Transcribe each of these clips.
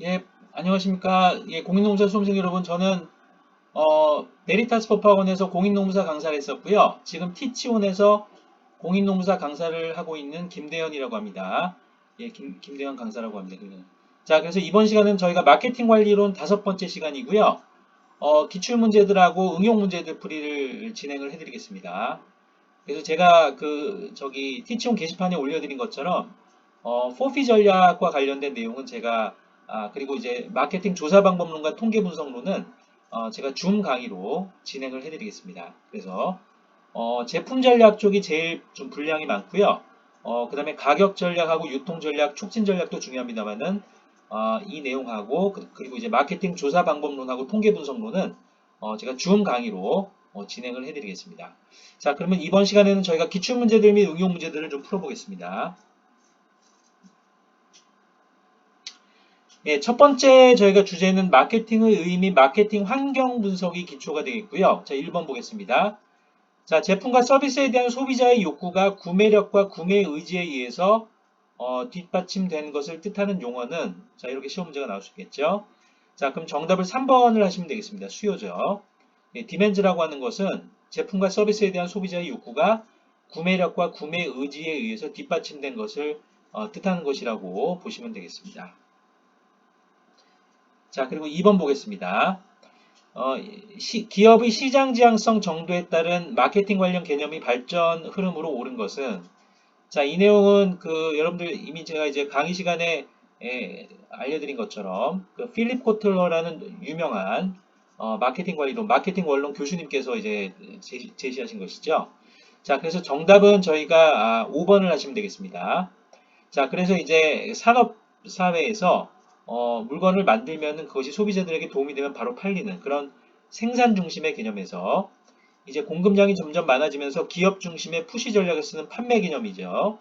예, 안녕하십니까. 예, 공인노무사 수험생 여러분. 저는, 메리타스 법학원에서 공인노무사 강사를 했었고요. 지금 티치온에서 공인노무사 강사를 하고 있는 김대현이라고 합니다. 예, 김대현 강사라고 합니다. 자, 그래서 이번 시간은 저희가 마케팅 관리론 5번째 시간이고요. 기출문제들하고 응용문제들 풀이를 진행을 해드리겠습니다. 그래서 제가 티치온 게시판에 올려드린 것처럼, 포피 전략과 관련된 내용은 제가, 그리고 이제 마케팅 조사 방법론과 통계 분석론은, 제가 줌 강의로 진행을 해드리겠습니다. 그래서, 제품 전략 쪽이 제일 좀 분량이 많고요. 그 다음에 가격 전략하고 유통 전략, 촉진 전략도 중요합니다만은, 이 내용하고, 그리고 이제 마케팅 조사 방법론하고 통계 분석론은, 제가 줌 강의로 진행을 해드리겠습니다. 자, 그러면 이번 시간에는 저희가 기출문제들 및 응용문제들을 좀 풀어보겠습니다. 예, 첫 번째 저희가 주제는 마케팅의 의미, 마케팅 환경 분석이 기초가 되겠고요. 자, 1번 보겠습니다. 자, 제품과 서비스에 대한 소비자의 욕구가 구매력과 구매 의지에 의해서 뒷받침되는 것을 뜻하는 용어는, 자, 이렇게 시험 문제가 나올 수 있겠죠. 자, 그럼 정답을 3번을 하시면 되겠습니다. 수요죠. 예, 디맨즈라고 하는 것은 제품과 서비스에 대한 소비자의 욕구가 구매력과 구매 의지에 의해서 뒷받침된 것을 뜻하는 것이라고 보시면 되겠습니다. 자, 그리고 2번 보겠습니다. 기업의 시장 지향성 정도에 따른 마케팅 관련 개념이 발전 흐름으로 오른 것은, 자, 이 내용은 여러분들 이미 제가 이제 강의 시간에 알려드린 것처럼 필립 코틀러라는 유명한 마케팅 관리론, 마케팅 원론 교수님께서 이제 제시하신 것이죠. 자, 그래서 정답은 저희가 5번을 하시면 되겠습니다. 자, 그래서 이제 산업 사회에서 물건을 만들면은 그것이 소비자들에게 도움이 되면 바로 팔리는 그런 생산 중심의 개념에서 이제 공급량이 점점 많아지면서 기업 중심의 푸시 전략을 쓰는 판매 개념이죠.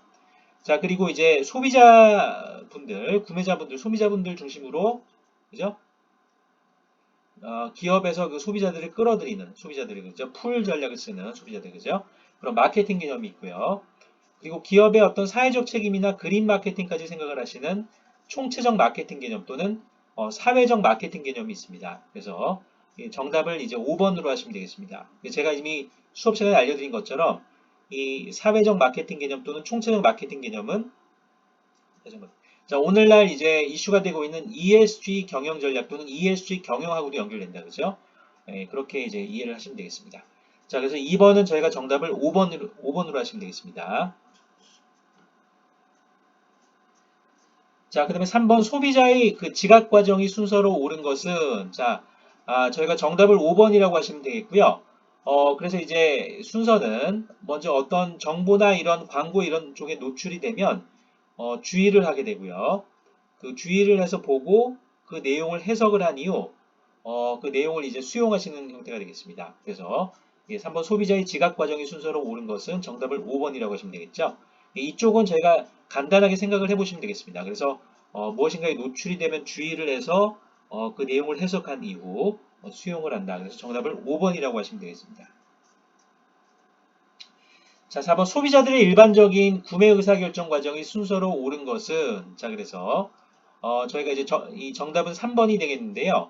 자, 그리고 이제 소비자분들, 구매자분들, 소비자분들 중심으로, 그죠? 기업에서 그 소비자들을 끌어들이는 소비자들이, 그죠? 풀 전략을 쓰는 소비자들, 그죠? 그런 마케팅 개념이 있고요. 그리고 기업의 어떤 사회적 책임이나 그린 마케팅까지 생각을 하시는 총체적 마케팅 개념 또는 사회적 마케팅 개념이 있습니다. 그래서 정답을 이제 5번으로 하시면 되겠습니다. 제가 이미 수업 시간에 알려드린 것처럼 이 사회적 마케팅 개념 또는 총체적 마케팅 개념은, 자, 오늘날 이제 이슈가 되고 있는 ESG 경영 전략 또는 ESG 경영하고도 연결된다. 그죠? 그렇게 이제 이해를 하시면 되겠습니다. 자, 그래서 2번은 저희가 정답을 5번으로 하시면 되겠습니다. 자, 그 다음에 3번 소비자의 그 지각 과정이 순서로 옳은 것은, 자, 저희가 정답을 5번이라고 하시면 되겠고요. 그래서 이제 순서는 먼저 어떤 정보나 이런 광고 이런 쪽에 노출이 되면, 주의를 하게 되고요. 그 주의를 해서 보고 그 내용을 해석을 한 이후, 그 내용을 이제 수용하시는 형태가 되겠습니다. 그래서 3번 소비자의 지각 과정이 순서로 옳은 것은 정답을 5번이라고 하시면 되겠죠. 이쪽은 저희가 간단하게 생각을 해보시면 되겠습니다. 그래서 무엇인가에 노출이 되면 주의를 해서 그 내용을 해석한 이후 수용을 한다. 그래서 정답을 5번이라고 하시면 되겠습니다. 자, 4번 소비자들의 일반적인 구매 의사결정 과정이 순서로 옳은 것은, 자, 그래서 저희가 이제 이 정답은 3번이 되겠는데요.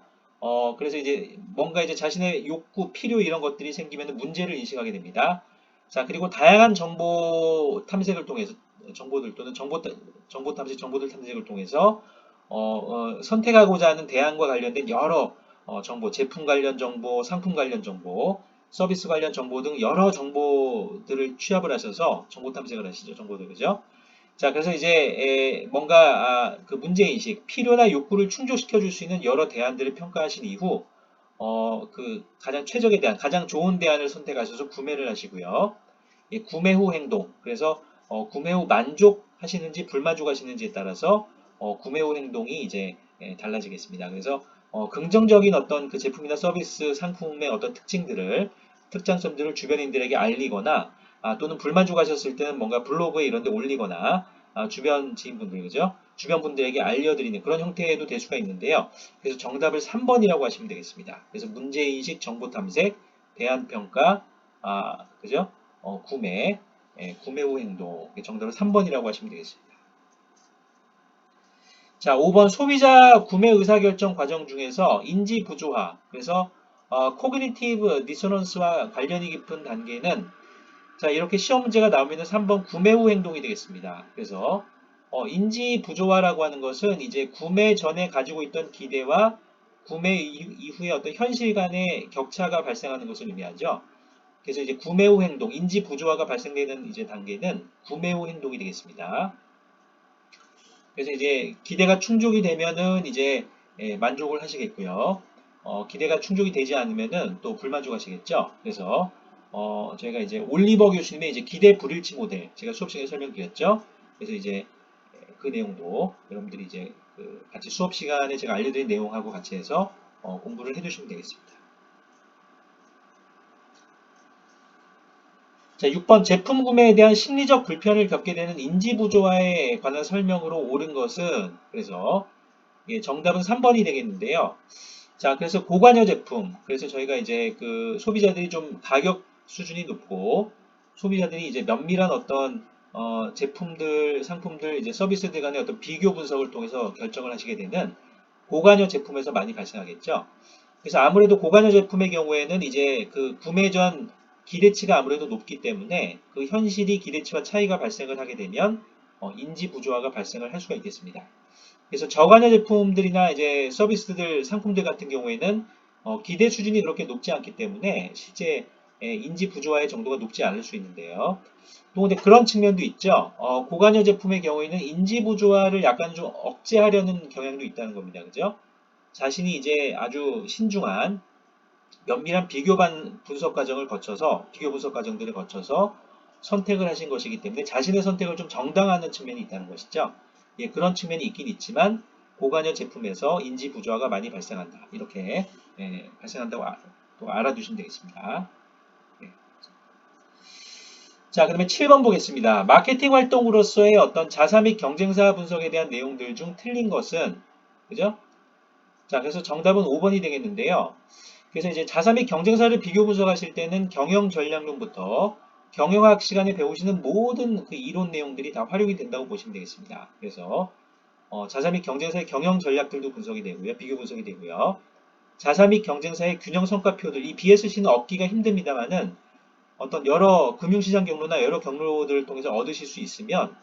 그래서 이제 뭔가 이제 자신의 욕구, 필요 이런 것들이 생기면 문제를 인식하게 됩니다. 자, 그리고 다양한 정보 탐색을 통해서 정보들 또는 정보 탐색, 정보들 탐색을 통해서 선택하고자 하는 대안과 관련된 여러 정보, 제품 관련 정보, 상품 관련 정보, 서비스 관련 정보 등 여러 정보들을 취합을 하셔서 정보 탐색을 하시죠. 정보들, 그죠? 자, 그래서 이제 뭔가 그 문제인식, 필요나 욕구를 충족시켜 줄 수 있는 여러 대안들을 평가하신 이후 그 가장 최적의 대안, 가장 좋은 대안을 선택하셔서 구매를 하시고요. 구매 후 행동, 그래서 구매 후 만족하시는지 불만족하시는지에 따라서 구매 후 행동이 이제 달라지겠습니다. 그래서 긍정적인 어떤 그 제품이나 서비스 상품의 어떤 특장점들을 주변인들에게 알리거나 또는 불만족하셨을 때는 뭔가 블로그에 이런 데 올리거나 주변 지인분들, 그죠? 주변 분들에게 알려드리는 그런 형태도 될 수가 있는데요. 그래서 정답을 3번이라고 하시면 되겠습니다. 그래서 문제인식, 정보탐색, 대안평가, 그죠? 구매 후 행동. 정답을 3번이라고 하시면 되겠습니다. 자, 5번 소비자 구매 의사결정 과정 중에서 인지 부조화, 그래서 코그니티브 디소넌스와 관련이 깊은 단계는 자, 이렇게 시험 문제가 나오면 3번 구매 후 행동이 되겠습니다. 그래서 인지 부조화라고 하는 것은 이제 구매 전에 가지고 있던 기대와 구매 이후에 어떤 현실 간의 격차가 발생하는 것을 의미하죠. 그래서 이제 구매 후 행동, 인지 부조화가 발생되는 이제 단계는 구매 후 행동이 되겠습니다. 그래서 이제 기대가 충족이 되면은 이제 만족을 하시겠고요. 기대가 충족이 되지 않으면은 또 불만족하시겠죠. 그래서 저희가 이제 올리버 교수님의 이제 기대 불일치 모델 제가 수업 시간에 설명드렸죠. 그래서 이제 그 내용도 여러분들이 이제 그 같이 수업 시간에 제가 알려드린 내용하고 같이 해서 공부를 해두시면 되겠습니다. 자, 6번 제품 구매에 대한 심리적 불편을 겪게 되는 인지 부조화에 관한 설명으로 옳은 것은 그래서 정답은 3번이 되겠는데요. 자, 그래서 고관여 제품. 그래서 저희가 이제 그 소비자들이 좀 가격 수준이 높고 소비자들이 이제 면밀한 어떤 제품들, 상품들, 이제 서비스들 간의 어떤 비교 분석을 통해서 결정을 하시게 되는 고관여 제품에서 많이 발생하겠죠. 그래서 아무래도 고관여 제품의 경우에는 이제 그 구매 전 기대치가 아무래도 높기 때문에 그 현실이 기대치와 차이가 발생을 하게 되면 인지 부조화가 발생을 할 수가 있겠습니다. 그래서 저관여 제품들이나 이제 서비스들, 상품들 같은 경우에는 기대 수준이 그렇게 높지 않기 때문에 실제 인지 부조화의 정도가 높지 않을 수 있는데요. 또 근데 그런 측면도 있죠. 고관여 제품의 경우에는 인지 부조화를 약간 좀 억제하려는 경향도 있다는 겁니다. 그죠? 자신이 이제 아주 신중한 면밀한 분석 과정을 거쳐서 비교 분석 과정들을 거쳐서 선택을 하신 것이기 때문에 자신의 선택을 좀 정당화하는 측면이 있다는 것이죠. 예, 그런 측면이 있긴 있지만 고관여 제품에서 인지 부조화가 많이 발생한다. 이렇게 발생한다고 또 알아두시면 되겠습니다. 예. 자, 그러면 7번 보겠습니다. 마케팅 활동으로서의 어떤 자사 및 경쟁사 분석에 대한 내용들 중 틀린 것은 그죠? 자, 그래서 정답은 5번이 되겠는데요. 그래서 이제 자사 및 경쟁사를 비교 분석하실 때는 경영 전략론부터 경영학 시간에 배우시는 모든 그 이론 내용들이 다 활용이 된다고 보시면 되겠습니다. 그래서 자사 및 경쟁사의 경영 전략들도 분석이 되고요. 비교 분석이 되고요. 자사 및 경쟁사의 균형 성과표들, 이 BSC는 얻기가 힘듭니다만은 어떤 여러 금융시장 경로나 여러 경로들을 통해서 얻으실 수 있으면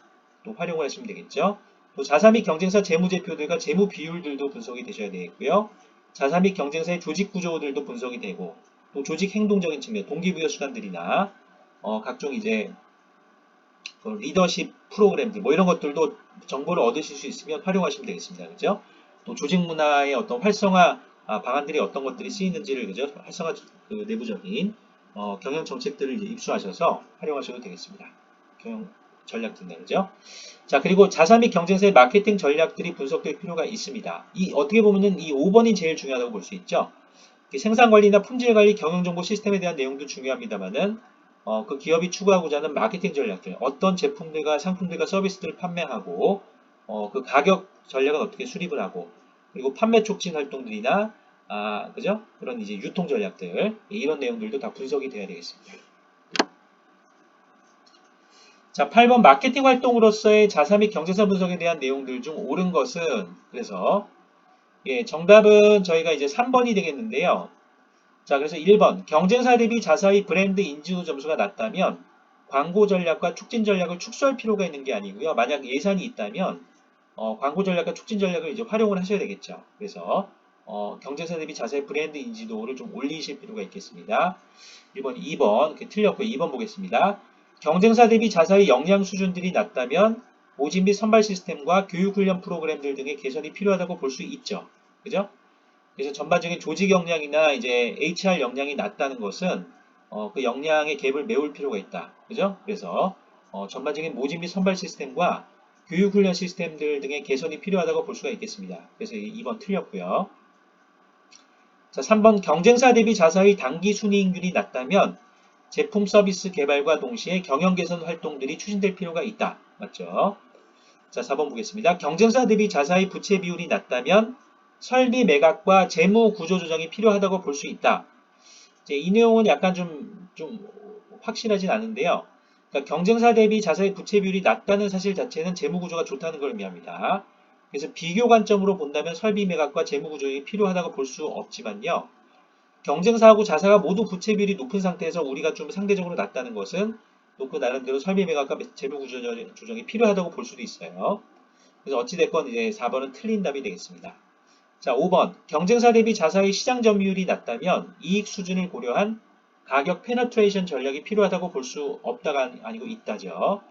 또 활용을 하시면 되겠죠. 또 자사 및 경쟁사 재무제표들과 재무 비율들도 분석이 되셔야 되겠고요. 자사 및 경쟁사의 조직 구조들도 분석이 되고 또 조직 행동적인 측면, 동기부여 수단들이나 각종 이제 그 리더십 프로그램들 뭐 이런 것들도 정보를 얻으실 수 있으면 활용하시면 되겠습니다. 그죠? 또 조직 문화의 어떤 활성화 방안들이 어떤 것들이 쓰이는지를 그죠? 활성화 그 내부적인 경영 정책들을 이제 입수하셔서 활용하셔도 되겠습니다. 경영 전략들인데 그죠? 자, 그리고 자사 및 경쟁사의 마케팅 전략들이 분석될 필요가 있습니다. 이 어떻게 보면은 이 5번이 제일 중요하다고 볼 수 있죠. 생산 관리나 품질 관리, 경영 정보 시스템에 대한 내용도 중요합니다만은 그 기업이 추구하고자 하는 마케팅 전략들, 어떤 제품들과 상품들과 서비스들을 판매하고 그 가격 전략은 어떻게 수립을 하고 그리고 판매 촉진 활동들이나 그죠? 그런 이제 유통 전략들 이런 내용들도 다 분석이 돼야 되겠습니다. 자, 8번 마케팅 활동으로서의 자사 및 경쟁사 분석에 대한 내용들 중 옳은 것은 그래서 정답은 저희가 이제 3번이 되겠는데요. 자, 그래서 1번 경쟁사 대비 자사의 브랜드 인지도 점수가 낮다면 광고 전략과 촉진 전략을 축소할 필요가 있는 게 아니고요. 만약 예산이 있다면 광고 전략과 촉진 전략을 이제 활용을 하셔야 되겠죠. 그래서 경쟁사 대비 자사의 브랜드 인지도를 좀 올리실 필요가 있겠습니다. 1번, 2번 틀렸고 2번 보겠습니다. 경쟁사 대비 자사의 역량 수준들이 낮다면 모집 및 선발 시스템과 교육 훈련 프로그램들 등의 개선이 필요하다고 볼 수 있죠. 그죠? 그래서 전반적인 조직 역량이나 이제 HR 역량이 낮다는 것은 그 역량의 갭을 메울 필요가 있다. 그죠? 그래서 전반적인 모집 및 선발 시스템과 교육 훈련 시스템들 등의 개선이 필요하다고 볼 수가 있겠습니다. 그래서 2번 틀렸고요. 자, 3번 경쟁사 대비 자사의 단기 순이익률이 낮다면 제품 서비스 개발과 동시에 경영 개선 활동들이 추진될 필요가 있다. 맞죠? 자, 4번 보겠습니다. 경쟁사 대비 자사의 부채 비율이 낮다면 설비 매각과 재무 구조 조정이 필요하다고 볼 수 있다. 이제 이 내용은 약간 좀 확실하진 않은데요. 그러니까 경쟁사 대비 자사의 부채 비율이 낮다는 사실 자체는 재무 구조가 좋다는 걸 의미합니다. 그래서 비교 관점으로 본다면 설비 매각과 재무 구조조정이 필요하다고 볼 수 없지만요. 경쟁사하고 자사가 모두 부채 비율이 높은 상태에서 우리가 좀 상대적으로 낮다는 것은 또 그 나름대로 설비 매각과 재무 구조조정이 필요하다고 볼 수도 있어요. 그래서 어찌됐건 이제 4번은 틀린 답이 되겠습니다. 자, 5번. 경쟁사 대비 자사의 시장 점유율이 낮다면 이익 수준을 고려한 가격 페너트레이션 전략이 필요하다고 볼 수 없다가 아니고 있다죠.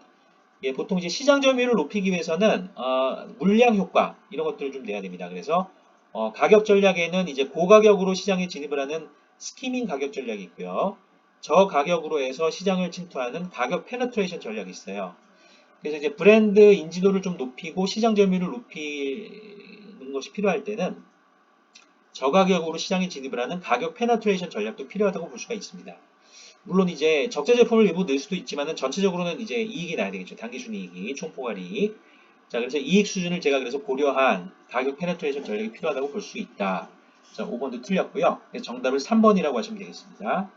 예, 보통 이제 시장 점유율을 높이기 위해서는 물량 효과 이런 것들을 좀 내야 됩니다. 그래서 가격 전략에는 이제 고가격으로 시장에 진입을 하는 스키밍 가격 전략이 있고요. 저가격으로 해서 시장을 침투하는 가격 페너트레이션 전략이 있어요. 그래서 이제 브랜드 인지도를 좀 높이고 시장 점유율을 높이는 것이 필요할 때는 저가격으로 시장에 진입을 하는 가격 페너트레이션 전략도 필요하다고 볼 수가 있습니다. 물론 이제 적재 제품을 일부 넣을 수도 있지만은 전체적으로는 이제 이익이 나야 되겠죠. 단기 순이익이, 총포괄이익. 자, 그래서 이익 수준을 제가 그래서 고려한 가격 페네트레이션 전략이 필요하다고 볼 수 있다. 자, 5번도 틀렸고요. 정답을 3번이라고 하시면 되겠습니다.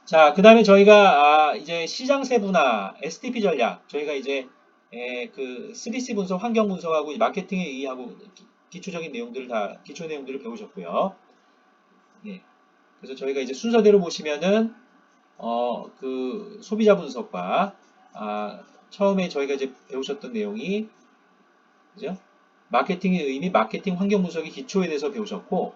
자, 그 다음에 저희가 이제 시장 세분화, STP 전략, 저희가 이제 그 3C 분석, 환경 분석하고 마케팅에 의의하고 기초적인 내용들을 다 기초 내용들을 배우셨고요. 예. 그래서 저희가 이제 순서대로 보시면은 그 소비자 분석과 처음에 저희가 이제 배우셨던 내용이 그죠? 마케팅의 의미, 마케팅 환경 분석의 기초에 대해서 배우셨고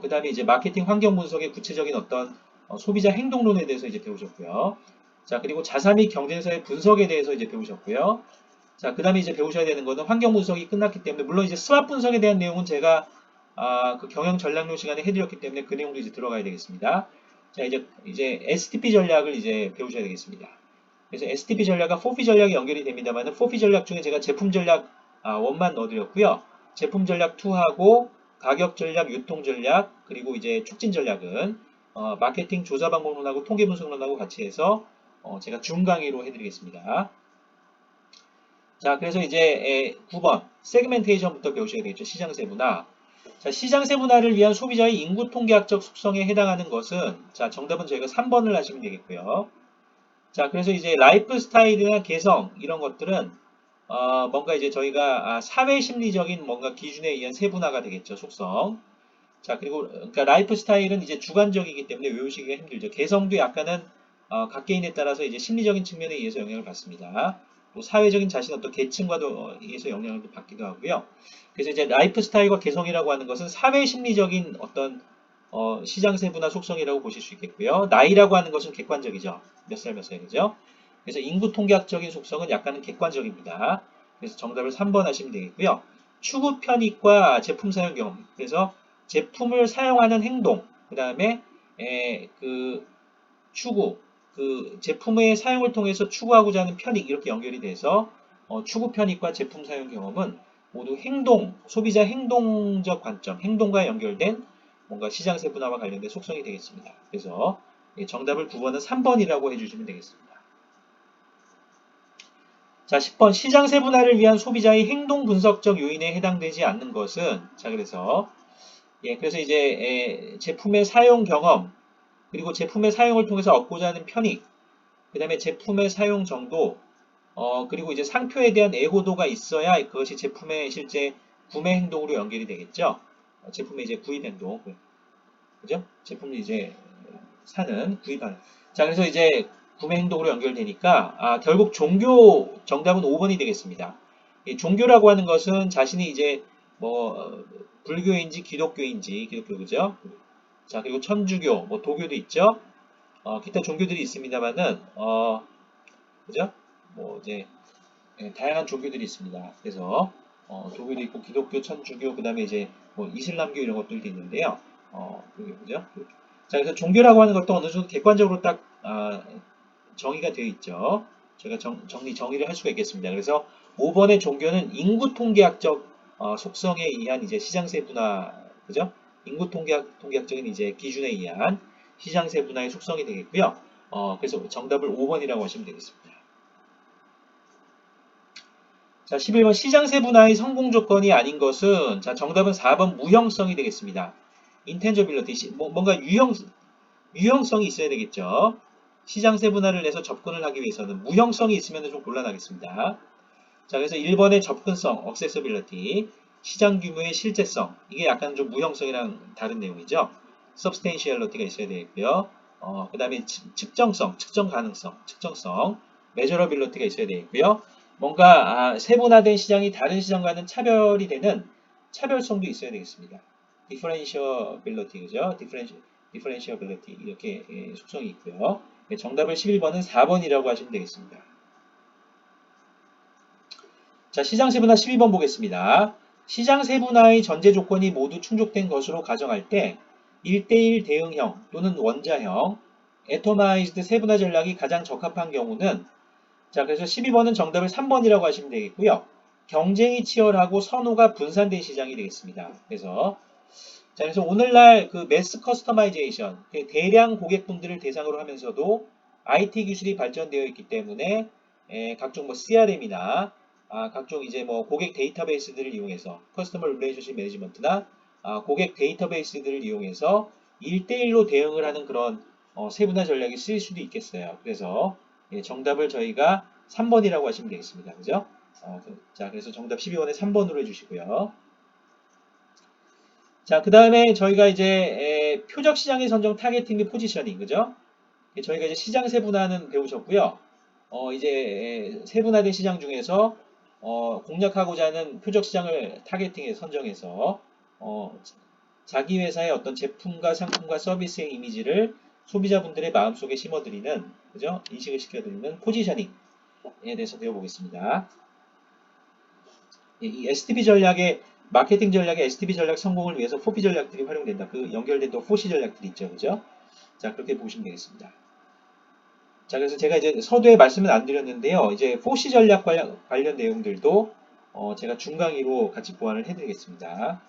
그 다음에 이제 마케팅 환경 분석의 구체적인 어떤 소비자 행동론에 대해서 이제 배우셨고요. 자, 그리고 자사 및 경쟁사의 분석에 대해서 이제 배우셨고요. 자, 그 다음에 이제 배우셔야 되는 거는 환경 분석이 끝났기 때문에 물론 이제 스왑 분석에 대한 내용은 제가 그 경영 전략론 시간에 해드렸기 때문에 그 내용도 이제 들어가야 되겠습니다. 자, 이제 STP 전략을 이제 배우셔야 되겠습니다. 그래서 STP 전략과 4P 전략이 연결이 됩니다만 4P 전략 중에 제가 제품 전략 1만 넣어드렸고요. 제품 전략 2하고 가격 전략, 유통 전략, 그리고 이제 촉진 전략은 마케팅 조사 방법론하고 통계 분석론하고 같이 해서 제가 준 강의로 해드리겠습니다. 자, 그래서 이제 9번 세그멘테이션부터 배우셔야 되겠죠. 시장 세분화. 자, 시장 세분화를 위한 소비자의 인구 통계학적 속성에 해당하는 것은 자, 정답은 저희가 3번을 하시면 되겠고요. 자, 그래서 이제 라이프 스타일이나 개성 이런 것들은 뭔가 이제 저희가 사회 심리적인 뭔가 기준에 의한 세분화가 되겠죠. 속성. 자, 그리고 그러니까 라이프 스타일은 이제 주관적이기 때문에 외우시기가 힘들죠. 개성도 약간은 각 개인에 따라서 이제 심리적인 측면에 의해서 영향을 받습니다. 또 사회적인 자신 어떤 계층과도 의해서 영향을 받기도 하고요. 그래서 이제 라이프 스타일과 개성이라고 하는 것은 사회 심리적인 어떤 시장 세분화 속성이라고 보실 수 있겠고요. 나이라고 하는 것은 객관적이죠. 몇 살 몇 살이죠. 그래서 인구 통계학적인 속성은 약간은 객관적입니다. 그래서 정답을 3번 하시면 되겠고요. 추구 편익과 제품 사용 경험. 그래서 제품을 사용하는 행동, 그 다음에 그 추구, 그 제품의 사용을 통해서 추구하고자 하는 편익 이렇게 연결이 돼서 추구 편익과 제품 사용 경험은 모두 행동, 소비자 행동적 관점, 행동과 연결된 뭔가 시장 세분화와 관련된 속성이 되겠습니다. 그래서 정답을 9번은 3번이라고 해주시면 되겠습니다. 자, 10번 시장 세분화를 위한 소비자의 행동 분석적 요인에 해당되지 않는 것은 자, 그래서 이제 제품의 사용 경험 그리고 제품의 사용을 통해서 얻고자 하는 편익 그 다음에 제품의 사용 정도 그리고 이제 상표에 대한 애호도가 있어야 그것이 제품의 실제 구매 행동으로 연결이 되겠죠. 제품의 이제 구입 행동 그죠? 제품을 이제 구입하는 자, 그래서 이제 구매 행동으로 연결되니까 결국 종교 정답은 5번이 되겠습니다. 이 종교라고 하는 것은 자신이 이제 뭐 불교인지 기독교인지 기독교 그죠? 자, 그리고 천주교 뭐 도교도 있죠. 기타 종교들이 있습니다만은 그죠? 뭐 이제 다양한 종교들이 있습니다. 그래서 도교도 있고 기독교, 천주교, 그다음에 이제 뭐 이슬람교 이런 것들도 있는데요. 그죠? 자, 그래서 종교라고 하는 것도 어느 정도 객관적으로 딱 정의가 되어 있죠. 제가 정리를 할 수가 있겠습니다. 그래서 5번의 종교는 인구 통계학적 속성에 의한 이제 시장세 분화, 그죠? 인구 통계학적인 이제 기준에 의한 시장세 분화의 속성이 되겠고요. 그래서 정답을 5번이라고 하시면 되겠습니다. 자, 11번 시장세 분화의 성공 조건이 아닌 것은 자, 정답은 4번 무형성이 되겠습니다. 인텐저빌리티, 뭔가 유형성이 있어야 되겠죠. 시장 세분화를 내서 접근을 하기 위해서는 무형성이 있으면 좀 곤란하겠습니다. 자, 그래서 1번의 접근성, accessibility, 시장 규모의 실제성, 이게 약간 좀 무형성이랑 다른 내용이죠. substantiality가 있어야 되겠고요. 그 다음에 측정성, 측정 가능성, 측정성, measurability가 있어야 되겠고요. 뭔가 세분화된 시장이 다른 시장과는 차별이 되는 차별성도 있어야 되겠습니다. differentiability, 그죠? differentiability 이렇게 속성이 있고요. 정답을 11번은 4번이라고 하시면 되겠습니다. 자, 시장 세분화 12번 보겠습니다. 시장 세분화의 전제 조건이 모두 충족된 것으로 가정할 때 1대1 대응형 또는 원자형 애토마이즈드 세분화 전략이 가장 적합한 경우는, 자, 그래서 12번은 정답을 3번이라고 하시면 되겠고요. 경쟁이 치열하고 선호가 분산된 시장이 되겠습니다. 자, 그래서 오늘날 그 매스 커스터마이제이션, 대량 고객분들을 대상으로 하면서도 IT 기술이 발전되어 있기 때문에 각종 뭐 CRM이나 각종 이제 뭐 고객 데이터베이스들을 이용해서 커스터머 릴레이션십 매니지먼트나 고객 데이터베이스들을 이용해서 1대1로 대응을 하는 그런 세분화 전략이 쓰일 수도 있겠어요. 그래서 정답을 저희가 3번이라고 하시면 되겠습니다. 그죠? 자, 그래서 정답 12번에 3번으로 해주시고요. 자, 그 다음에 저희가 이제 표적 시장의 선정, 타겟팅 및 포지셔닝, 그죠? 저희가 이제 시장 세분화는 배우셨고요. 이제 세분화된 시장 중에서 공략하고자 하는 표적 시장을 타겟팅해 선정해서 자기 회사의 어떤 제품과 상품과 서비스의 이미지를 소비자분들의 마음속에 심어드리는, 그죠? 인식을 시켜드리는 포지셔닝에 대해서 배워보겠습니다. 이 STP 전략의 마케팅 전략의 STP 전략 성공을 위해서 4P 전략들이 활용된다. 그 연결된 또 4C 전략들이 있죠, 그죠? 자, 그렇게 보시면 되겠습니다. 자, 그래서 제가 이제 서두에 말씀은 안 드렸는데요. 이제 4C 전략 관련 내용들도 제가 중강의로 같이 보완을 해드리겠습니다.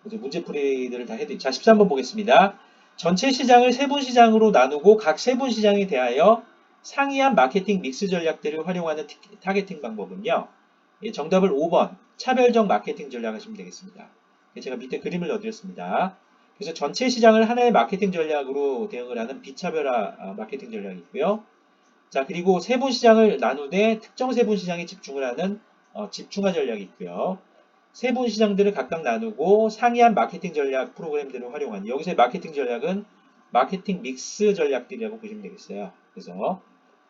이제 문제풀이들을 다 해드리죠. 자, 13번 보겠습니다. 전체 시장을 세분 시장으로 나누고 각 세분 시장에 대하여 상이한 마케팅 믹스 전략들을 활용하는 타겟팅 방법은요. 정답을 5번 차별적 마케팅 전략 하시면 되겠습니다. 제가 밑에 그림을 넣어드렸습니다. 그래서 전체 시장을 하나의 마케팅 전략으로 대응을 하는 비차별화 마케팅 전략이 있고요. 자, 그리고 세분 시장을 나누되 특정 세분 시장에 집중을 하는 집중화 전략이 있고요. 세분 시장들을 각각 나누고 상이한 마케팅 전략 프로그램들을 활용한, 여기서의 마케팅 전략은 마케팅 믹스 전략들이라고 보시면 되겠어요. 그래서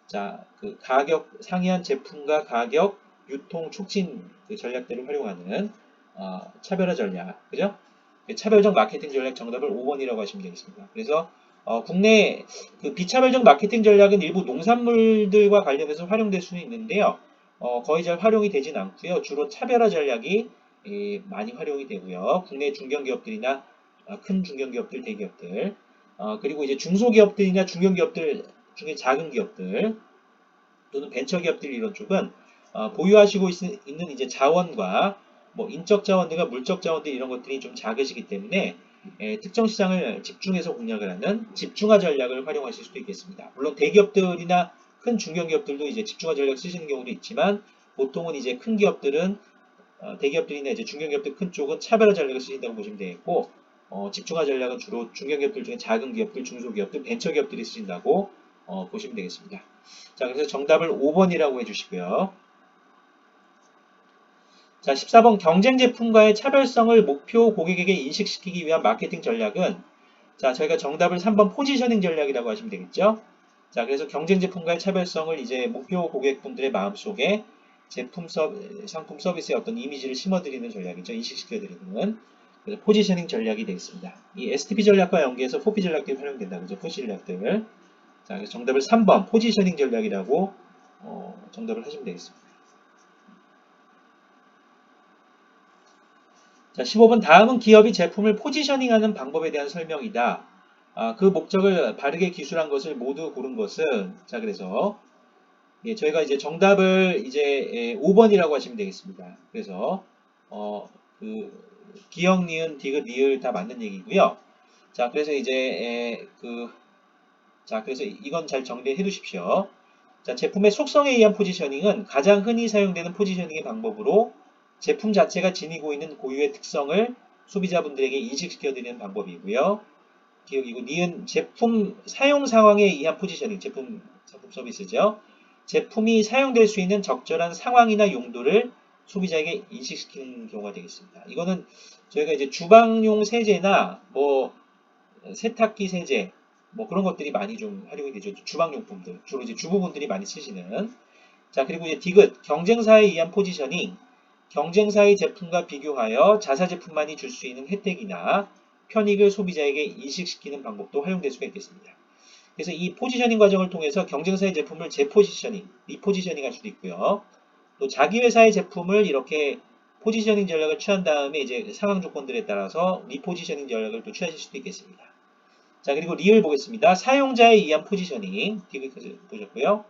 자, 그 가격, 상이한 제품과 가격, 유통 촉진 그 전략들을 활용하는 차별화 전략, 그죠? 차별적 마케팅 전략 정답을 5번이라고 하시면 되겠습니다. 그래서 국내 그 비차별적 마케팅 전략은 일부 농산물들과 관련해서 활용될 수는 있는데요. 거의 잘 활용이 되진 않고요. 주로 차별화 전략이 많이 활용이 되고요. 국내 중견기업들이나 큰 중견기업들, 대기업들, 그리고 이제 중소기업들이나 중견기업들 중에 작은 기업들 또는 벤처기업들 이런 쪽은 보유하시고 있는 이제 자원과 뭐 인적 자원들과 물적 자원들 이런 것들이 좀 작으시기 때문에 특정 시장을 집중해서 공략을 하는 집중화 전략을 활용하실 수도 있겠습니다. 물론 대기업들이나 큰 중견기업들도 이제 집중화 전략 쓰시는 경우도 있지만 보통은 이제 큰 기업들은 대기업들이나 이제 중견기업들 큰 쪽은 차별화 전략을 쓰신다고 보시면 되겠고 집중화 전략은 주로 중견기업들 중에 작은 기업들, 중소기업들, 벤처기업들이 쓰신다고 보시면 되겠습니다. 자, 그래서 정답을 5번이라고 해주시고요. 자, 14번 경쟁 제품과의 차별성을 목표 고객에게 인식시키기 위한 마케팅 전략은, 자, 저희가 정답을 3번 포지셔닝 전략이라고 하시면 되겠죠. 자, 그래서 경쟁 제품과의 차별성을 이제 목표 고객분들의 마음속에 제품, 상품, 서비스의 어떤 이미지를 심어드리는 전략이죠. 인식시켜드리는. 그래서 포지셔닝 전략이 되겠습니다. 이 STP 전략과 연계해서 4P 전략들이 활용된다. 그죠? 4C 전략들. 자, 그래서 정답을 3번 포지셔닝 전략이라고 정답을 하시면 되겠습니다. 자, 15번 다음은 기업이 제품을 포지셔닝하는 방법에 대한 설명이다. 그 목적을 바르게 기술한 것을 모두 고른 것은, 자, 그래서 저희가 이제 정답을 이제 5번이라고 하시면 되겠습니다. 그래서 그 기역, 니은, 디귿, 리을 다 맞는 얘기고요. 자, 그래서 이제 자, 그래서 이건 잘 정리해 두십시오. 자, 제품의 속성에 의한 포지셔닝은 가장 흔히 사용되는 포지셔닝의 방법으로 제품 자체가 지니고 있는 고유의 특성을 소비자분들에게 인식시켜드리는 방법이고요. 기억이고, 니은 제품 사용 상황에 의한 포지셔닝, 제품, 상품 서비스죠. 제품이 사용될 수 있는 적절한 상황이나 용도를 소비자에게 인식시키는 경우가 되겠습니다. 이거는 저희가 이제 주방용 세제나 뭐 세탁기 세제 뭐 그런 것들이 많이 좀 활용이 되죠. 주방용품들 주로 이제 주부분들이 많이 쓰시는. 자, 그리고 이제 디귿 경쟁사에 의한 포지셔닝, 경쟁사의 제품과 비교하여 자사 제품만이 줄 수 있는 혜택이나 편익을 소비자에게 인식시키는 방법도 활용될 수가 있겠습니다. 그래서 이 포지셔닝 과정을 통해서 경쟁사의 제품을 재포지셔닝, 리포지셔닝 할 수도 있고요. 또 자기 회사의 제품을 이렇게 포지셔닝 전략을 취한 다음에 이제 상황 조건들에 따라서 리포지셔닝 전략을 또 취하실 수도 있겠습니다. 자, 그리고 리을 보겠습니다. 사용자에 의한 포지셔닝, 디귿까지 보셨고요.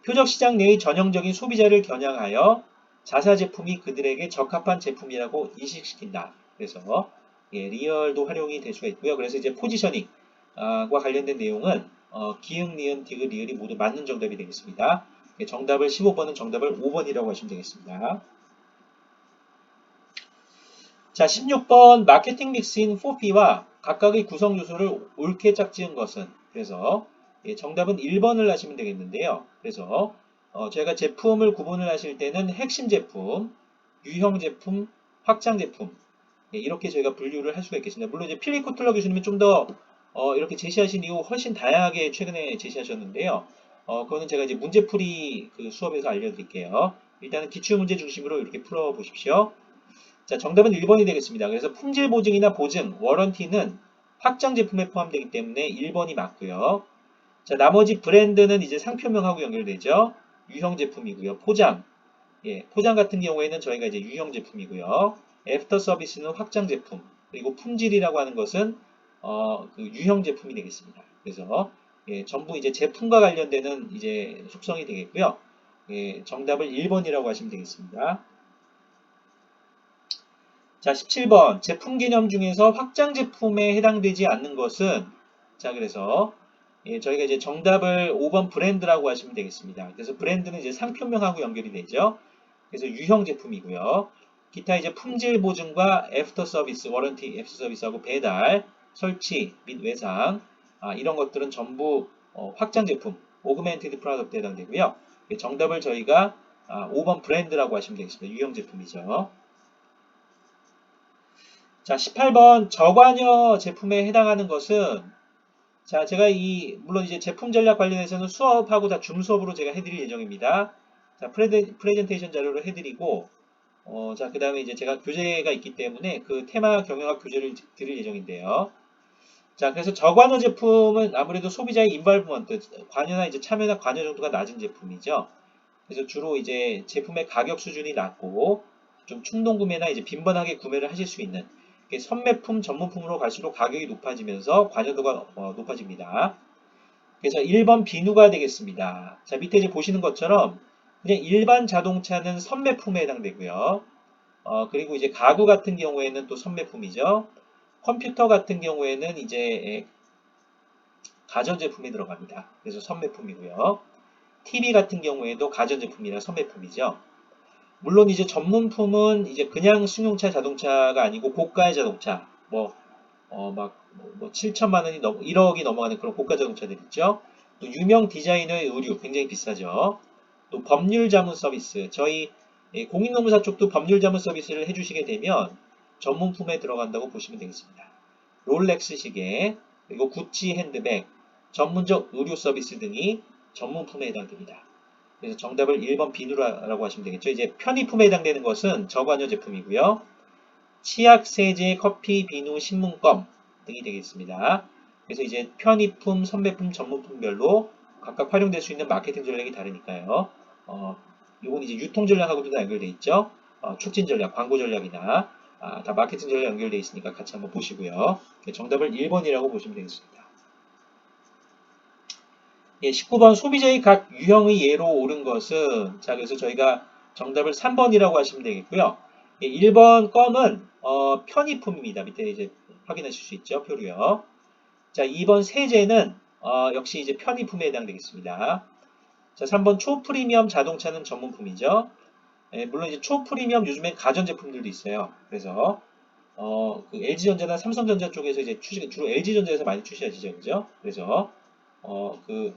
표적 시장 내의 전형적인 소비자를 겨냥하여 자사 제품이 그들에게 적합한 제품이라고 인식시킨다. 그래서 리얼도 활용이 될 수가 있고요. 그래서 이제 포지셔닝과 관련된 내용은 기흥, 니은, 디귿, 리을이 모두 맞는 정답이 되겠습니다. 정답을 15번은 정답을 5번이라고 하시면 되겠습니다. 자, 16번 마케팅 믹스인 4P와 각각의 구성 요소를 옳게 짝지은 것은, 그래서 정답은 1번을 하시면 되겠는데요. 그래서 저희가 제품을 구분을 하실 때는 핵심 제품, 유형 제품, 확장 제품 이렇게 저희가 분류를 할 수가 있겠습니다. 물론 이제 필립 코틀러 교수님은 좀 더 이렇게 제시하신 이후 훨씬 다양하게 최근에 제시하셨는데요. 그거는 제가 이제 문제풀이 그 수업에서 알려드릴게요. 일단은 기출문제 중심으로 이렇게 풀어보십시오. 자, 정답은 1번이 되겠습니다. 그래서 품질 보증이나 보증, 워런티는 확장 제품에 포함되기 때문에 1번이 맞고요. 자, 나머지 브랜드는 이제 상표명하고 연결되죠. 유형 제품이고요. 포장, 포장 같은 경우에는 저희가 이제 유형 제품이고요. 애프터 서비스는 확장 제품, 그리고 품질이라고 하는 것은 그 유형 제품이 되겠습니다. 그래서 전부 이제 제품과 관련되는 이제 속성이 되겠고요. 정답을 1번이라고 하시면 되겠습니다. 자, 17번 제품 개념 중에서 확장 제품에 해당되지 않는 것은, 자, 그래서 저희가 이제 정답을 5번 브랜드라고 하시면 되겠습니다. 그래서 브랜드는 이제 상표명하고 연결이 되죠. 그래서 유형 제품이고요. 기타 이제 품질 보증과 애프터 서비스, 워런티, 애프터 서비스하고 배달, 설치 및 외상 이런 것들은 전부 확장 제품, 오그멘티드 프로덕트에 해당되고요. 정답을 저희가 5번 브랜드라고 하시면 되겠습니다. 유형 제품이죠. 자, 18번 저관여 제품에 해당하는 것은, 자, 제가 물론 이제 제품 전략 관련해서는 수업하고 다 줌 수업으로 제가 해드릴 예정입니다. 자, 프레젠테이션 자료로 해드리고, 자, 그 다음에 이제 제가 교재가 있기 때문에 그 테마 경영학 교재를 드릴 예정인데요. 자, 그래서 저관여 제품은 아무래도 소비자의 인발브먼트, 관여나 이제 참여나 관여 정도가 낮은 제품이죠. 그래서 주로 이제 제품의 가격 수준이 낮고, 좀 충동 구매나 이제 빈번하게 구매를 하실 수 있는 선매품 전문품으로 갈수록 가격이 높아지면서 관여도가 높아집니다. 그래서 1번 비누가 되겠습니다. 자, 밑에 이제 보시는 것처럼 그냥 일반 자동차는 선매품에 해당되고요. 그리고 이제 가구 같은 경우에는 또 선매품이죠. 컴퓨터 같은 경우에는 이제 가전제품이 들어갑니다. 그래서 선매품이고요. TV 같은 경우에도 가전제품이라 선매품이죠. 물론 이제 전문품은 이제 그냥 승용차 자동차가 아니고 고가의 자동차, 막 7천만 원이 1억이 넘어가는 그런 고가 자동차들 있죠. 또 유명 디자이너의 의류 굉장히 비싸죠. 또 법률 자문 서비스, 저희 공인노무사 쪽도 법률 자문 서비스를 해주시게 되면 전문품에 들어간다고 보시면 되겠습니다. 롤렉스 시계, 그리고 구찌 핸드백, 전문적 의료 서비스 등이 전문품에 해당됩니다. 그래서 정답을 1번 비누라고 하시면 되겠죠. 이제 편의품에 해당되는 것은 저관여 제품이고요. 치약, 세제, 커피, 비누, 신문껌 등이 되겠습니다. 그래서 이제 편의품, 선매품, 전문품별로 각각 활용될 수 있는 마케팅 전략이 다르니까요. 이건 이제 유통 전략하고도 다 연결돼 있죠. 촉진 전략, 광고 전략이나 다 마케팅 전략 연결돼 있으니까 같이 한번 보시고요. 정답을 1번이라고 보시면 되겠습니다. 19번 소비자의 각 유형의 예로 옳은 것은, 자, 그래서 저희가 정답을 3번이라고 하시면 되겠고요. 1번 껌은 편의품입니다. 밑에 이제 확인하실 수 있죠. 표로요. 자, 2번 세제는 역시 이제 편의품에 해당되겠습니다. 자, 3번 초프리미엄 자동차는 전문품이죠. 물론 이제 초프리미엄 요즘에 가전제품들도 있어요. 그래서 그 LG전자나 삼성전자 쪽에서 이제 주로 LG전자에서 많이 출시하시죠. 그죠? 그래서 그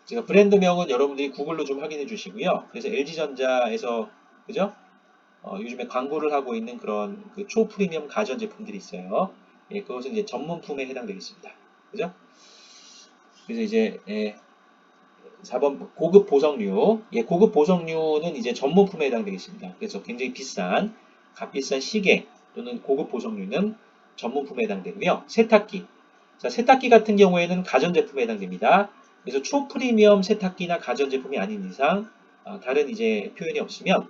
제가 브랜드명은 여러분들이 구글로 좀 확인해 주시고요. 그래서 LG전자에서 그죠? 요즘에 광고를 하고 있는 그런 그 초프리미엄 가전 제품들이 있어요. 예, 그것은 이제 전문품에 해당되겠습니다. 그죠? 그래서 이제 4번 고급 보석류. 예, 고급 보석류는 이제 전문품에 해당되겠습니다. 그래서 굉장히 비싼, 값비싼 시계 또는 고급 보석류는 전문품에 해당되고요. 세탁기. 자, 세탁기 같은 경우에는 가전제품에 해당됩니다. 그래서 초프리미엄 세탁기나 가전제품이 아닌 이상 다른 이제 표현이 없으면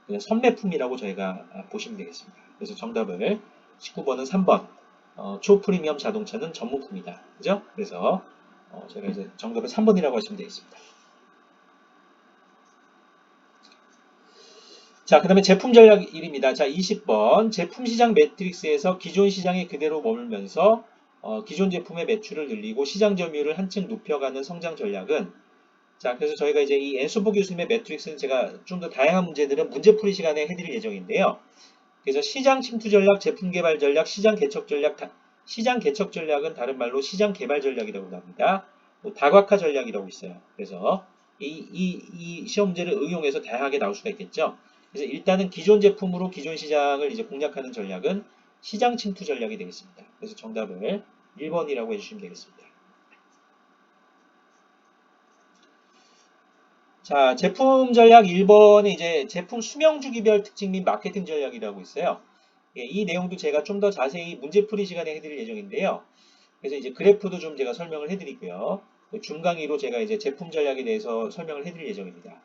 그냥 선매품이라고 저희가 보시면 되겠습니다. 그래서 정답을 19번은 3번. 초프리미엄 자동차는 전문품이다. 그죠? 그래서 제가 이제 정답을 3번이라고 하시면 되겠습니다. 자, 그 다음에 제품 전략 1입니다. 자, 20번. 제품 시장 매트릭스에서 기존 시장에 그대로 머물면서 기존 제품의 매출을 늘리고 시장 점유율을 한층 높여가는 성장 전략은 자, 그래서 저희가 이제 이 앤소보 교수님의 매트릭스는 제가 좀 더 다양한 문제들은 문제풀이 시간에 해드릴 예정인데요. 그래서 시장 침투 전략, 제품 개발 전략, 시장 개척 전략, 시장 개척 전략은 다른 말로 시장 개발 전략이라고 합니다. 또 다각화 전략이라고 있어요. 그래서 이 시험 문제를 응용해서 다양하게 나올 수가 있겠죠. 그래서 일단은 기존 제품으로 기존 시장을 이제 공략하는 전략은 시장 침투 전략이 되겠습니다. 그래서 정답을 1번이라고 해주시면 되겠습니다. 자, 제품 전략 1번에 이제 제품 수명 주기별 특징 및 마케팅 전략이라고 있어요. 예, 이 내용도 제가 좀 더 자세히 문제풀이 시간에 해드릴 예정인데요. 그래서 이제 그래프도 좀 제가 설명을 해드리고요. 중강의로 제가 이제 제품 전략에 대해서 설명을 해드릴 예정입니다.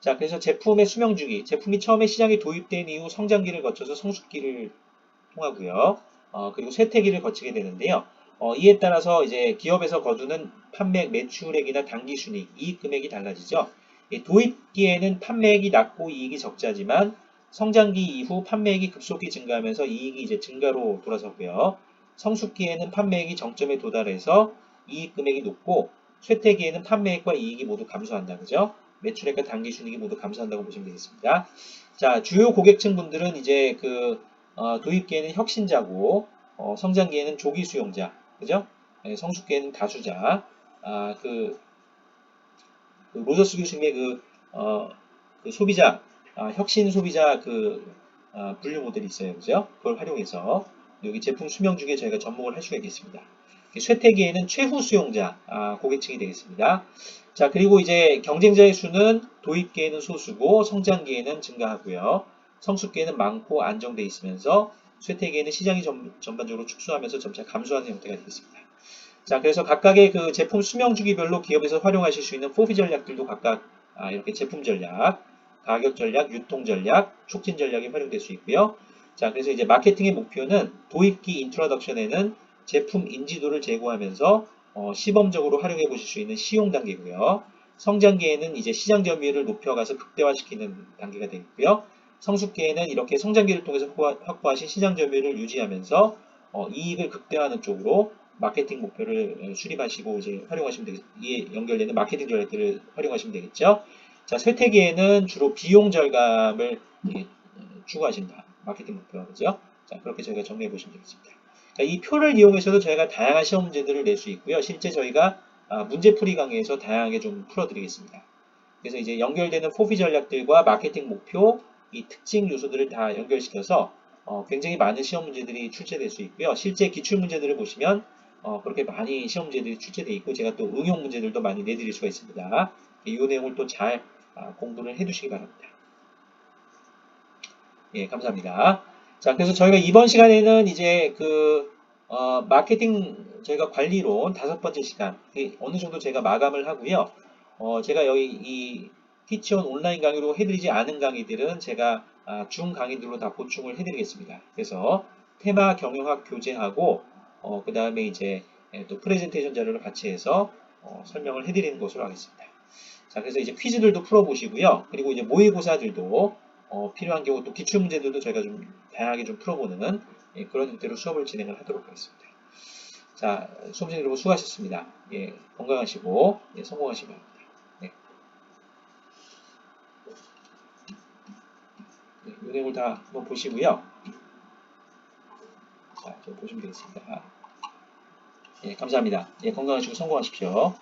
자, 그래서 제품의 수명 주기, 제품이 처음에 시장에 도입된 이후 성장기를 거쳐서 성숙기를 통하고요. 그리고 쇠퇴기를 거치게 되는데요. 이에 따라서 이제 기업에서 거두는 판매 매출액이나 당기 순이익, 이익 금액이 달라지죠. 도입기에는 판매액이 낮고 이익이 적자지만 성장기 이후 판매액이 급속히 증가하면서 이익이 이제 증가로 돌아서고요. 성숙기에는 판매액이 정점에 도달해서 이익 금액이 높고 쇠퇴기에는 판매액과 이익이 모두 감소한다. 그죠? 매출액과 당기 순이익이 모두 감소한다고 보시면 되겠습니다. 자, 주요 고객층 분들은 이제 도입기에는 혁신자고 성장기에는 조기 수용자, 그죠? 성숙기에는 다수자. 아, 그 로저스 교수님의 그 소비자, 혁신 소비자 분류 모델이 있어요. 그죠? 그걸 활용해서 여기 제품 수명 중에 저희가 접목을 할 수가 있겠습니다. 쇠퇴기에는 최후 수용자, 고객층이 되겠습니다. 자, 그리고 이제 경쟁자의 수는 도입기에는 소수고 성장기에는 증가하고요. 성숙기에는 많고 안정돼 있으면서 쇠퇴기에는 시장이 전반적으로 축소하면서 점차 감소하는 형태가 되겠습니다. 자, 그래서 각각의 그 제품 수명 주기별로 기업에서 활용하실 수 있는 포비 전략들도 각각 이렇게 제품 전략, 가격 전략, 유통 전략, 촉진 전략이 활용될 수 있고요. 자, 그래서 이제 마케팅의 목표는 도입기 인트로덕션에는 제품 인지도를 제고하면서 시범적으로 활용해 보실 수 있는 시용 단계고요. 성장기에는 이제 시장 점유율을 높여가서 극대화시키는 단계가 되겠고요. 성숙기에는 이렇게 성장기를 통해서 확보하신 시장 점유율을 유지하면서 이익을 극대화하는 쪽으로 마케팅 목표를 수립하시고 이제 활용하시면 되겠, 이에 연결되는 마케팅 전략들을 활용하시면 되겠죠. 자, 쇠퇴기에는 주로 비용 절감을 추구하신다. 마케팅 목표, 그죠? 자, 그렇게 저희가 정리해 보시면 되겠습니다. 그러니까 이 표를 이용해서도 저희가 다양한 시험 문제들을 낼 수 있고요. 실제 저희가 문제풀이 강의에서 다양하게 좀 풀어드리겠습니다. 그래서 이제 연결되는 포비 전략들과 마케팅 목표, 이 특징 요소들을 다 연결시켜서 굉장히 많은 시험 문제들이 출제될 수 있고요. 실제 기출 문제들을 보시면 그렇게 많이 시험 문제들이 출제되어 있고 제가 또 응용 문제들도 많이 내드릴 수가 있습니다. 이 내용을 또 잘 공부를 해두시기 바랍니다. 예, 감사합니다. 자, 그래서 저희가 이번 시간에는 이제 마케팅 저희가 관리론 5번째 시간 어느 정도 제가 마감을 하고요. 제가 여기 이 티치온 온라인 강의로 해드리지 않은 강의들은 제가 중 강의들로 다 보충을 해드리겠습니다. 그래서 테마 경영학 교재하고 그 다음에 이제 또 프레젠테이션 자료를 같이 해서 설명을 해드리는 것으로 하겠습니다. 자, 그래서 이제 퀴즈들도 풀어보시고요. 그리고 이제 모의고사들도 필요한 경우 또 기출문제들도 저희가 좀 다양하게 좀 풀어보는 그런 형태로 수업을 진행을 하도록 하겠습니다. 자, 수험생 여러분 수고하셨습니다. 예, 건강하시고 성공하시기 바랍니다. 네. 네, 이 내용을 다 한번 보시고요. 자, 좀 보시면 되겠습니다. 예, 감사합니다. 예, 건강하시고 성공하십시오.